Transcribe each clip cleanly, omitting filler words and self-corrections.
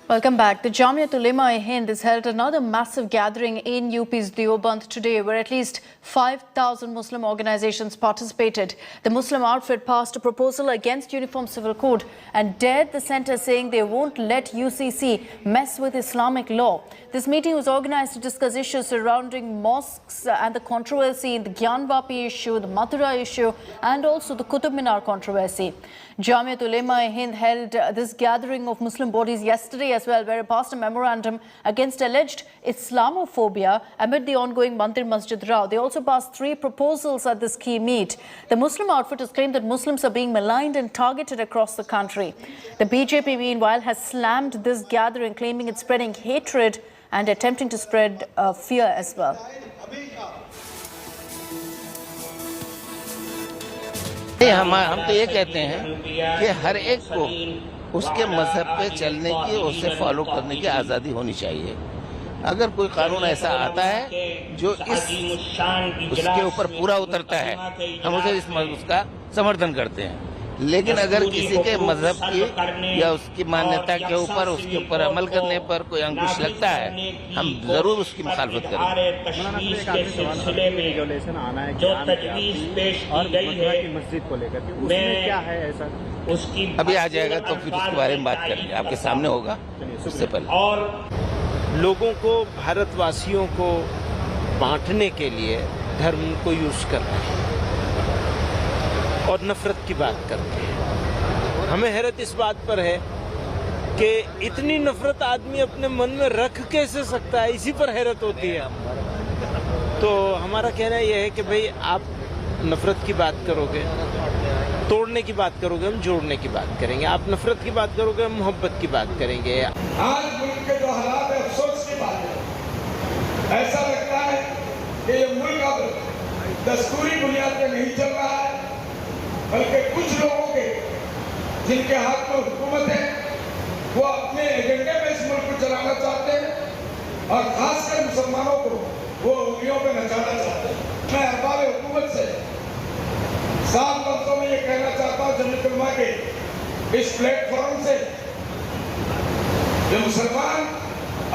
Welcome back. The Jamiat Ulema-e-Hind has held another massive gathering in UP's Deoband today, where at least 5,000 Muslim organizations participated. The Muslim outfit passed a proposal against Uniform Civil Code and dared the centre, saying they won't let UCC mess with Islamic law. This meeting was organized to discuss issues surrounding mosques and the controversy in the Gyanvapi issue, the Mathura issue, and also the Qutub Minar controversy. Jamiat Ulema-e-Hind held this gathering of Muslim bodies yesterday as well, where it passed a memorandum against alleged Islamophobia amid the ongoing Mandir Masjid Rao. They also passed 3 proposals at this key meet. The Muslim outfit has claimed that Muslims are being maligned and targeted across the country. The BJP, meanwhile, has slammed this gathering, claiming it's spreading hatred and attempting to spread fear as well. हम तो ये कहते हैं कि हर एक को उसके मजहब पे चलने की, उसे फॉलो करने की आज़ादी होनी चाहिए। अगर कोई कानून ऐसा आता है जो उसके ऊपर पूरा उतरता है, हम उसे उसका समर्थन करते हैं। लेकिन अगर किसी के मजहब की या उसकी मान्यता के ऊपर, उसके ऊपर अमल करने पर कोई अंकुश लगता है, हम जरूर उसकी मुखालफत करेंगे। मस्जिद को लेकर के उसमें क्या है ऐसा, अभी आ जाएगा तो फिर उसके बारे में बात करेंगे, आपके सामने होगा उससे पहले। और लोगों को, भारतवासियों को बांटने के लिए धर्म को यूज कर रहे हैं और नफरत की बात करते हैं। हमें हैरत इस बात पर है कि इतनी नफरत आदमी अपने मन में रख कैसे सकता है, इसी पर हैरत होती है। तो हमारा कहना यह है कि भाई आप नफरत की बात करोगे, तोड़ने की बात करोगे, हम जोड़ने की बात करेंगे। आप नफरत की बात करोगे, हम मोहब्बत की बात करेंगे। आज मुल्क के जो हालात है, अफसोस की बात है। ऐसा लगता है कि ये मुल्क अब दस्तूरी बुनियाद पे नहीं चल रहा है, बल्कि कुछ लोगों के जिनके हाथ में हुकूमत है, वो अपने एजेंडे में इस मुल्क को चलाना चाहते हैं और खासकर मुसलमानों को वो उंगलियों पे नचाना चाहते हैं। मैं अहबाब हुकूमत से साफ लफ्जों में ये कहना चाहता हूँ, जमीयत उलमा के इस प्लेटफॉर्म से, जो मुसलमान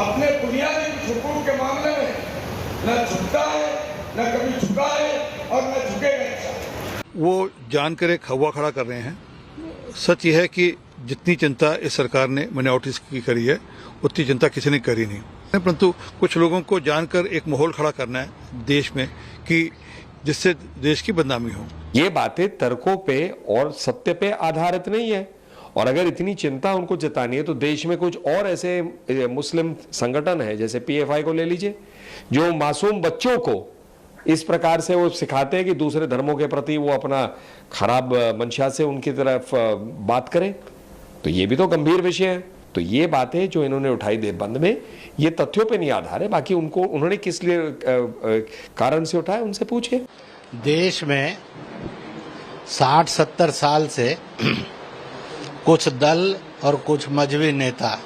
अपने बुनियादी हुकूक के मामले में न झुकता है, न कभी झुका है और न झुकेगा। वो जानकर एक हवा खड़ा कर रहे हैं। सच यह है कि जितनी चिंता इस सरकार ने माइनॉरिटीज की करी है, उतनी चिंता किसी ने करी नहीं, परंतु कुछ लोगों को जानकर एक माहौल खड़ा करना है देश में कि जिससे देश की बदनामी हो। ये बातें तर्कों पे और सत्य पे आधारित नहीं है, और अगर इतनी चिंता उनको जतानी है तो देश में कुछ और ऐसे मुस्लिम संगठन है, जैसे PFI को ले लीजिए, जो मासूम बच्चों को इस प्रकार से वो सिखाते हैं कि दूसरे धर्मों के प्रति वो अपना खराब मंशा से उनकी तरफ बात करें। तो ये भी तो गंभीर विषय है। तो ये बातें जो इन्होंने उठाई देवबंद में, ये तथ्यों पे नहीं आधार है। बाकी उन्होंने किस लिए कारण से उठाया, उनसे पूछिए। देश में 60-70 साल से कुछ दल और कुछ मजहबी नेता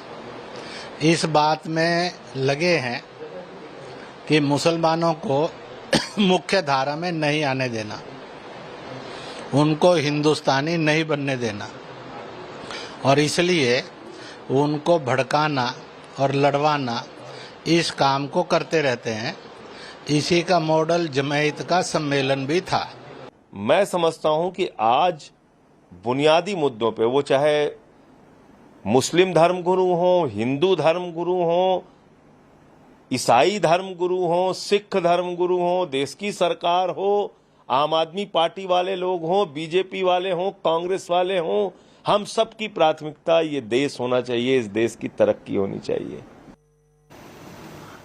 इस बात में लगे हैं कि मुसलमानों को मुख्य धारा में नहीं आने देना, उनको हिंदुस्तानी नहीं बनने देना, और इसलिए उनको भड़काना और लड़वाना इस काम को करते रहते हैं। इसी का मॉडल जमायत का सम्मेलन भी था। मैं समझता हूं कि आज बुनियादी मुद्दों पे, वो चाहे मुस्लिम धर्मगुरु हो, हिंदू धर्मगुरु हो, ईसाई धर्मगुरु हो, सिख धर्मगुरु हो, देश की सरकार हो, आम आदमी पार्टी वाले लोग हो, बीजेपी वाले हो, कांग्रेस वाले हो, हम सब की प्राथमिकता ये देश होना चाहिए, इस देश की तरक्की होनी चाहिए।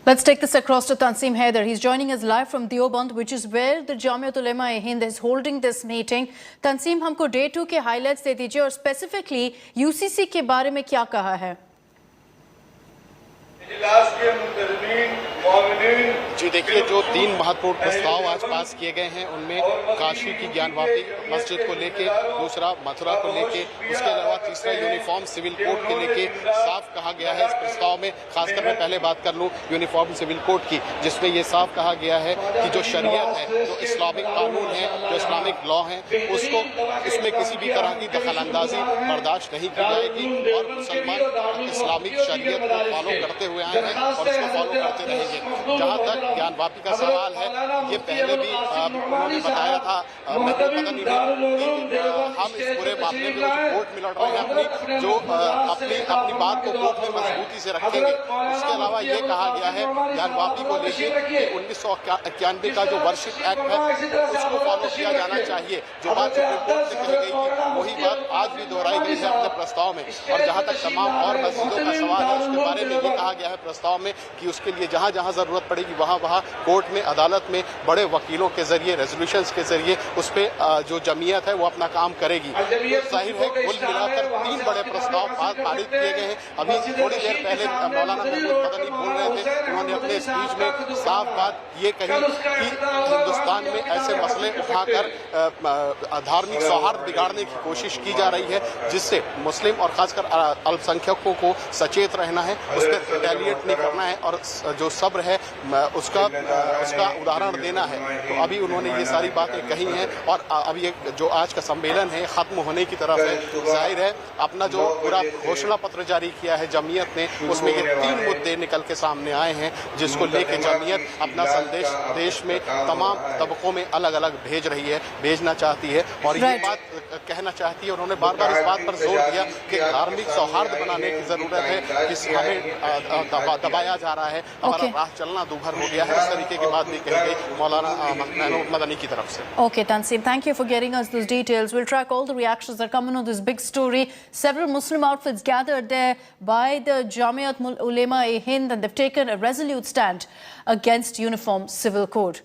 Let's take this across to Tanseem Haider. He's joining us live from Deoband, which is where the Jamiat Ulema-e-Hind is holding this meeting. Tanseem, हमको Day 2 के highlights दे दीजिए और specifically UCC के बारे में क्या कहा है? इजलास के मुंतज़मीन, मुआविनीन, जी देखिए, जो 3 महत्वपूर्ण प्रस्ताव आज पास किए गए हैं उनमें काशी की ज्ञानवापी मस्जिद को लेके, दूसरा मथुरा को लेके, उसके अलावा तीसरा यूनिफॉर्म सिविल कोड के लेके साफ कहा गया है इस प्रस्ताव में। खासकर मैं पहले बात कर लूं यूनिफॉर्म सिविल कोड की, जिसमें ये साफ कहा गया है कि जो शरीयत है, जो इस्लामिक कानून है, जो इस्लामिक लॉ है, उसको उसमें किसी भी तरह की दखलंदाजी बर्दाश्त नहीं की जाएगी और मुसलमान इस्लामिक शरीयत को फॉलो करते हुए आए हैं और उसको फॉलो करते रहेंगे। जहाँ तक ज्ञानवापी का सवाल है, ये पहले भी उन्होंने बताया था, मैं तो पता नहीं कि हम इस पूरे मामले में कोर्ट में लड़ रहे हैं, अपनी बात को कोर्ट में मजबूती से रखेंगे। उसके अलावा ये कहा गया है ज्ञानवापी को लेकर कि 1991 का जो वर्शिप एक्ट है उसको फॉलो किया जाना चाहिए। जो बात सुप्रीम कोर्ट से कही गई थी वही बात आज भी दोहराई गई है अपने प्रस्ताव में। और जहाँ तक तमाम और मस्जिदों का सवाल है, उसके बारे में ये कहा गया है प्रस्ताव में कि उसके लिए जहाँ जहाँ जरूरत पड़ेगी वहाँ कोर्ट में, अदालत में बड़े वकीलों के जरिए, रेजोल्यूशंस के जरिए उस पर जो जमीयत है वो अपना काम करेगी। तो जाहिर है कुल मिलाकर 3 बड़े प्रस्ताव पारित किए गए हैं। अभी थोड़ी देर पहले मौलाना महमूद मदनी बोल रहे थे, उन्होंने अपने स्पीच में साफ बात ये कही कि हिंदुस्तान में ऐसे मसले उठाकर धार्मिक सौहार्द बिगाड़ने की कोशिश की जा रही है, जिससे मुस्लिम और खासकर अल्पसंख्यकों को सचेत रहना है, उस पर रिटेलिएट नहीं करना है और जो सब्र है उसका उदाहरण देना है। तो अभी उन्होंने ये सारी बातें कही हैं और अभी जो आज का सम्मेलन है खत्म होने की तरफ है। जाहिर है अपना जो पूरा घोषणा पत्र जारी किया है जमीयत ने, उसमें ये 3 मुद्दे निकल के सामने आए हैं, जिसको लेके जमीयत अपना संदेश देश में तमाम तबकों में अलग अलग भेजना चाहती है और ये बात कहना चाहती है। उन्होंने बार बार इस बात पर जोर दिया कि धार्मिक सौहार्द बनाने की जरूरत है, कि हमें दबाया जा रहा है, हमारा राह चलना दूभर हो गया है। इस तरीके की बात भी कही गई मौलाना महमूद मदनी की तरफ से। Okay, Tanseem, thank you for getting us those details. We'll track all the reactions that are coming on this big story. Several Muslim outfits gathered there by the Jamiat Ulema-e-Hind, and they've taken a resolute stand against uniform civil code.